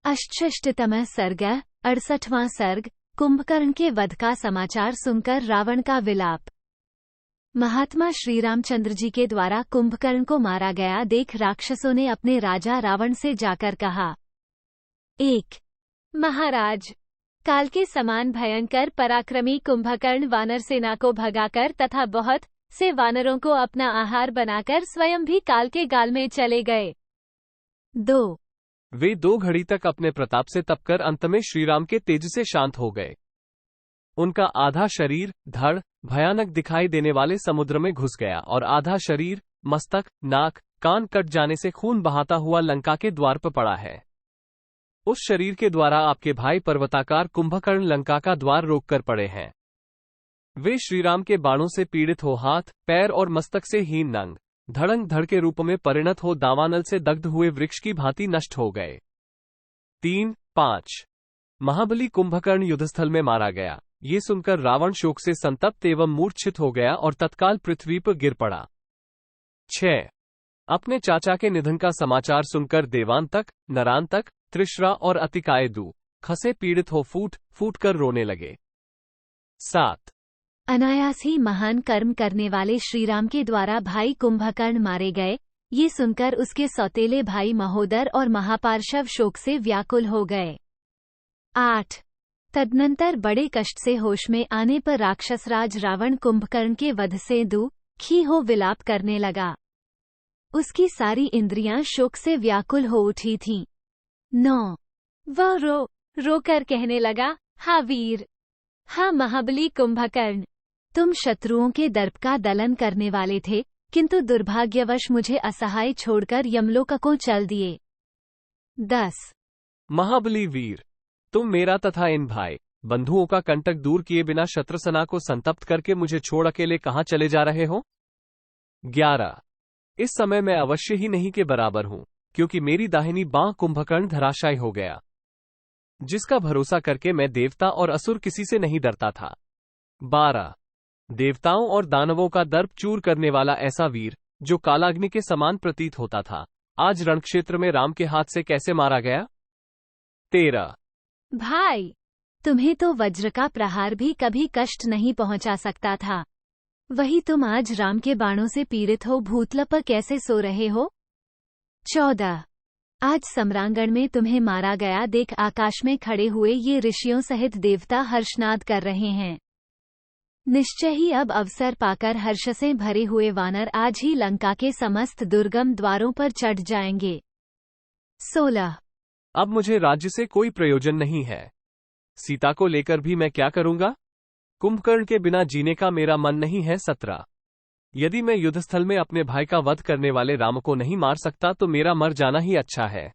अष्टषष्टितमः सर्ग 68वां सर्ग। कुंभकर्ण के वध का समाचार सुनकर रावण का विलाप। महात्मा श्री रामचंद्र जी के द्वारा कुंभकर्ण को मारा गया देख राक्षसों ने अपने राजा रावण से जाकर कहा, एक महाराज, काल के समान भयंकर पराक्रमी कुंभकर्ण वानर सेना को भगाकर तथा बहुत से वानरों को अपना आहार बनाकर स्वयं भी काल के गाल में चले गए। दो वे 2 घड़ी तक अपने प्रताप से तपकर अंत में श्रीराम के तेज से शांत हो गए। उनका आधा शरीर धड़ भयानक दिखाई देने वाले समुद्र में घुस गया और आधा शरीर मस्तक नाक कान कट जाने से खून बहाता हुआ लंका के द्वार पर पड़ा है। उस शरीर के द्वारा आपके भाई पर्वताकार कुंभकर्ण लंका का द्वार रोककर पड़े हैं। वे श्रीराम के बाणों से पीड़ित हो हाथ पैर और मस्तक से हीन नंग धड़ंग धड़ के रूप में परिणत हो दावानल से दग्ध हुए वृक्ष की भांति नष्ट हो गए। 3-5 महाबली कुंभकर्ण युद्धस्थल में मारा गया। ये सुनकर रावण शोक से संतप्त एवं मूर्छित हो गया और तत्काल पृथ्वी पर गिर पड़ा। 6 अपने चाचा के निधन का समाचार सुनकर देवांतक नरांतक त्रिश्रा और अतिकायदु खसे पीड़ित हो फूट फूट कर रोने लगे। 7 अनायास ही महान कर्म करने वाले श्रीराम के द्वारा भाई कुंभकर्ण मारे गए। ये सुनकर उसके सौतेले भाई महोदर और महापार्शव शोक से व्याकुल हो गए। 8 तदनंतर बड़े कष्ट से होश में आने पर राक्षसराज रावण कुंभकर्ण के वध से दुखी हो विलाप करने लगा। उसकी सारी इंद्रियां शोक से व्याकुल हो उठी थीं। 9 वह रो कर कहने लगा, हा वीर, हा महाबली कुंभकर्ण, तुम शत्रुओं के दर्प का दलन करने वाले थे, किंतु दुर्भाग्यवश मुझे असहाय छोड़कर यमलोक को चल दिए। 10 महाबली वीर, तुम मेरा तथा इन भाई बंधुओं का कंटक दूर किए बिना शत्रुसेना को संतप्त करके मुझे छोड़ अकेले कहाँ चले जा रहे हो। 11 इस समय मैं अवश्य ही नहीं के बराबर हूं, क्योंकि मेरी दाहिनी बांह कुंभकर्ण धराशायी हो गया, जिसका भरोसा करके मैं देवता और असुर किसी से नहीं डरता था। 12 देवताओं और दानवों का दर्प चूर करने वाला ऐसा वीर जो कालाग्नि के समान प्रतीत होता था, आज रणक्षेत्र में राम के हाथ से कैसे मारा गया। 13 भाई, तुम्हें तो वज्र का प्रहार भी कभी कष्ट नहीं पहुंचा सकता था, वही तुम आज राम के बाणों से पीड़ित हो भूतल पर कैसे सो रहे हो। 14 आज सम्रांगण में तुम्हें मारा गया देख आकाश में खड़े हुए ये ऋषियों सहित देवता हर्षनाद कर रहे हैं। निश्चय ही अब अवसर पाकर हर्ष से भरे हुए वानर आज ही लंका के समस्त दुर्गम द्वारों पर चढ़ जाएंगे। 16 अब मुझे राज्य से कोई प्रयोजन नहीं है, सीता को लेकर भी मैं क्या करूंगा। कुंभकर्ण के बिना जीने का मेरा मन नहीं है। 17 यदि मैं युद्धस्थल में अपने भाई का वध करने वाले राम को नहीं मार सकता तो मेरा मर जाना ही अच्छा है।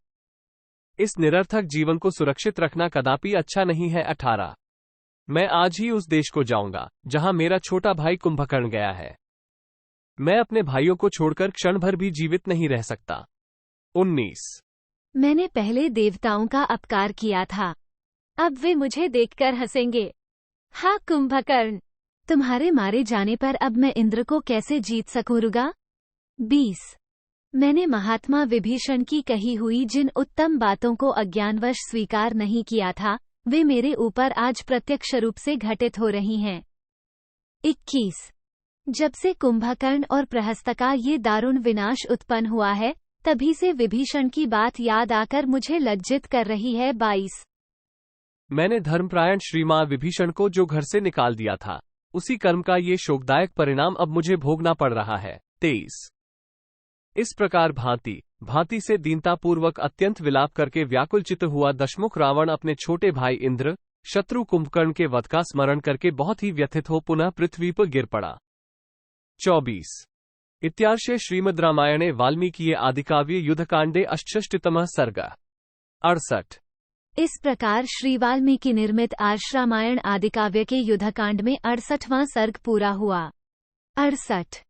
इस निरर्थक जीवन को सुरक्षित रखना कदापि अच्छा नहीं है। 18 मैं आज ही उस देश को जाऊंगा जहां मेरा छोटा भाई कुंभकर्ण गया है। मैं अपने भाइयों को छोड़कर क्षण भर भी जीवित नहीं रह सकता। 19 मैंने पहले देवताओं का अपकार किया था, अब वे मुझे देखकर हंसेंगे। हा कुंभकर्ण, तुम्हारे मारे जाने पर अब मैं इंद्र को कैसे जीत सकूंगा। 20 मैंने महात्मा विभीषण की कही हुई जिन उत्तम बातों को अज्ञानवश स्वीकार नहीं किया था, वे मेरे ऊपर आज प्रत्यक्ष रूप से घटित हो रही हैं। 21 जब से कुंभकर्ण और प्रहस्त का ये दारुण विनाश उत्पन्न हुआ है, तभी से विभीषण की बात याद आकर मुझे लज्जित कर रही है। 22 मैंने धर्मप्रायण श्रीमान विभीषण को जो घर से निकाल दिया था, उसी कर्म का ये शोकदायक परिणाम अब मुझे भोगना पड़ रहा है। 23 इस प्रकार भांति भांति से दीनतापूर्वक अत्यंत विलाप करके व्याकुल चित्त हुआ दशमुख रावण अपने छोटे भाई इंद्र शत्रु कुंभकर्ण के वध का स्मरण करके बहुत ही व्यथित हो पुनः पृथ्वी पर गिर पड़ा। 24 इत्यार्षे श्रीमद् रामायणे वाल्मीकि आदिकाव्ये युद्धकांडे अष्टषष्टितमः सर्ग। 68 इस प्रकार श्री वाल्मीकि निर्मित आर्ष रामायण आदिकाव्य के युद्धकांड में 68वां सर्ग पूरा हुआ। 68